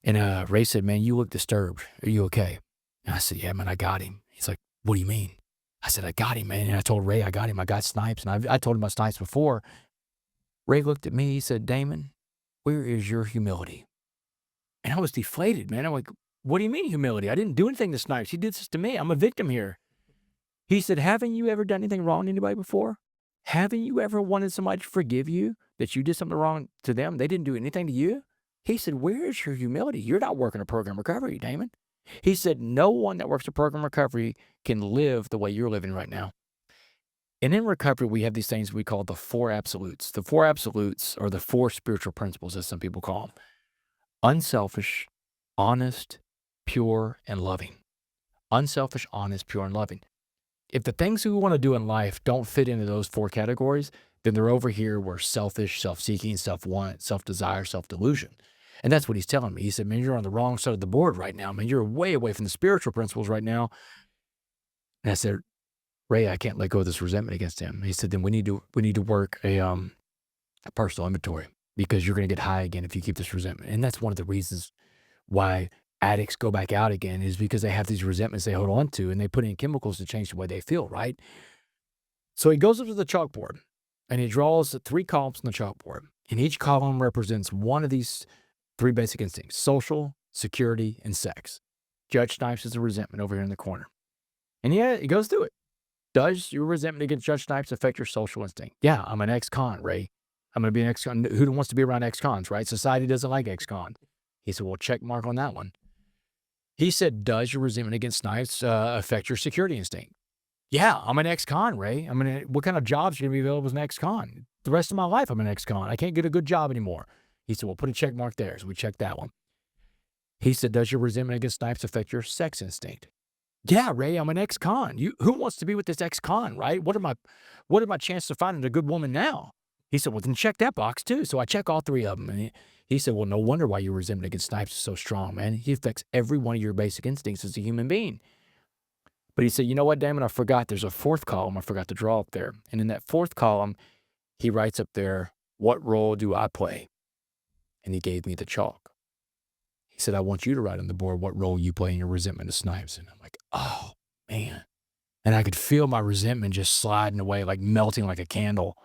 And Ray said, "Man, you look disturbed. Are you okay?" And I said, "Yeah, man, I got him." He's like, "What do you mean?" I said, "I got him, man." And I told Ray, "I got him. I got Snipes." And I told him about Snipes before. Ray looked at me. He said, "Damon, where is your humility?" And I was deflated, man. I'm like, "What do you mean humility? I didn't do anything to Snipes. He did this to me. I'm a victim here." He said, "Haven't you ever done anything wrong to anybody before? Haven't you ever wanted somebody to forgive you that you did something wrong to them? They didn't do anything to you?" He said, "Where is your humility? You're not working a program recovery, Damon." He said, "No one that works a program recovery can live the way you're living right now." And in recovery, we have these things we call the four absolutes. The four absolutes are the four spiritual principles, as some people call them: unselfish, honest, pure, and loving. Unselfish, honest, pure, and loving. If the things we want to do in life don't fit into those four categories, then they're over here where selfish, self-seeking, self-want, self-desire, self-delusion. And that's what he's telling me. He said, "Man, you're on the wrong side of the board right now. Man, you're way away from the spiritual principles right now." And I said, "Ray, I can't let go of this resentment against him." He said, "Then we need to work a personal inventory, because you're going to get high again if you keep this resentment." And that's one of the reasons why addicts go back out again, is because they have these resentments they hold on to, and they put in chemicals to change the way they feel, right? So he goes up to the chalkboard and he draws 3 columns on the chalkboard. And each column represents one of these 3 basic instincts: social, security, and sex. Judge Snipes is a resentment over here in the corner. And yeah, he goes through it. Does your resentment against Judge Snipes affect your social instinct? Yeah, I'm an ex-con, Ray. I'm going to be an ex-con. Who wants to be around ex-cons, right? Society doesn't like ex-cons. He said, "Well, check mark on that one." He said, "Does your resentment against Snipes affect your security instinct?" Yeah, I'm an ex-con, Ray. I mean, what kind of jobs are going to be available as an ex-con? The rest of my life, I'm an ex-con. I can't get a good job anymore. He said, "Well, put a check mark there." So we checked that one. He said, "Does your resentment against Snipes affect your sex instinct?" Yeah, Ray, I'm an ex-con. Who wants to be with this ex-con, right? What are my chances of finding a good woman now? He said, "Well, then check that box too." So I check all 3 of them. And he said, "Well, no wonder why your resentment against Snipes is so strong, man. He affects every one of your basic instincts as a human being." But he said, "You know what, Damon? I forgot. There's a 4th column I forgot to draw up there." And in that 4th column, he writes up there, "What role do I play?" And he gave me the chalk. He said, "I want you to write on the board what role you play in your resentment of Snipes." And I'm like, "Oh, man." And I could feel my resentment just sliding away, like melting like a candle.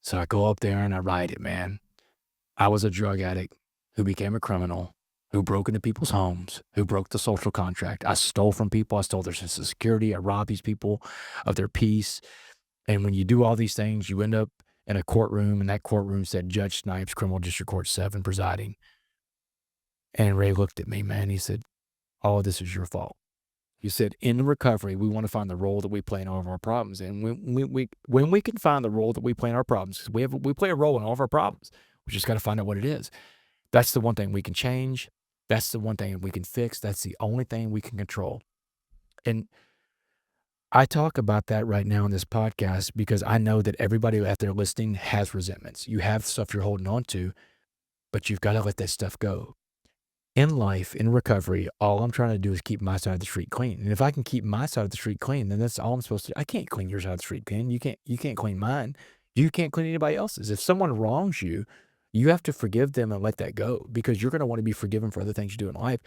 So I go up there and I write it, man. "I was a drug addict who became a criminal, who broke into people's homes, who broke the social contract. I stole from people. I stole their sense of security. I robbed these people of their peace. And when you do all these things, you end up in a courtroom, and that courtroom said Judge Snipes, Criminal District Court 7, presiding." And Ray looked at me, man. He said, "All of this is your fault." You said, "In recovery, we want to find the role that we play in all of our problems. And when we can find the role that we play in our problems, because we play a role in all of our problems, we just got to find out what it is. That's the one thing we can change. That's the one thing we can fix. That's the only thing we can control." And I talk about that right now in this podcast because I know that everybody out there listening has resentments. You have stuff you're holding on to, but you've got to let that stuff go. In life, in recovery, all I'm trying to do is keep my side of the street clean. And if I can keep my side of the street clean, then that's all I'm supposed to do. I can't clean your side of the street clean. You can't clean mine. You can't clean anybody else's. If someone wrongs you, you have to forgive them and let that go, because you're going to want to be forgiven for other things you do in life.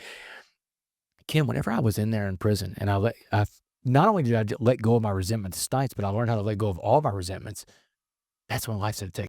Kim, whenever I was in there in prison and not only did I let go of my resentment to Snipes, but I learned how to let go of all my resentments. That's when life started taking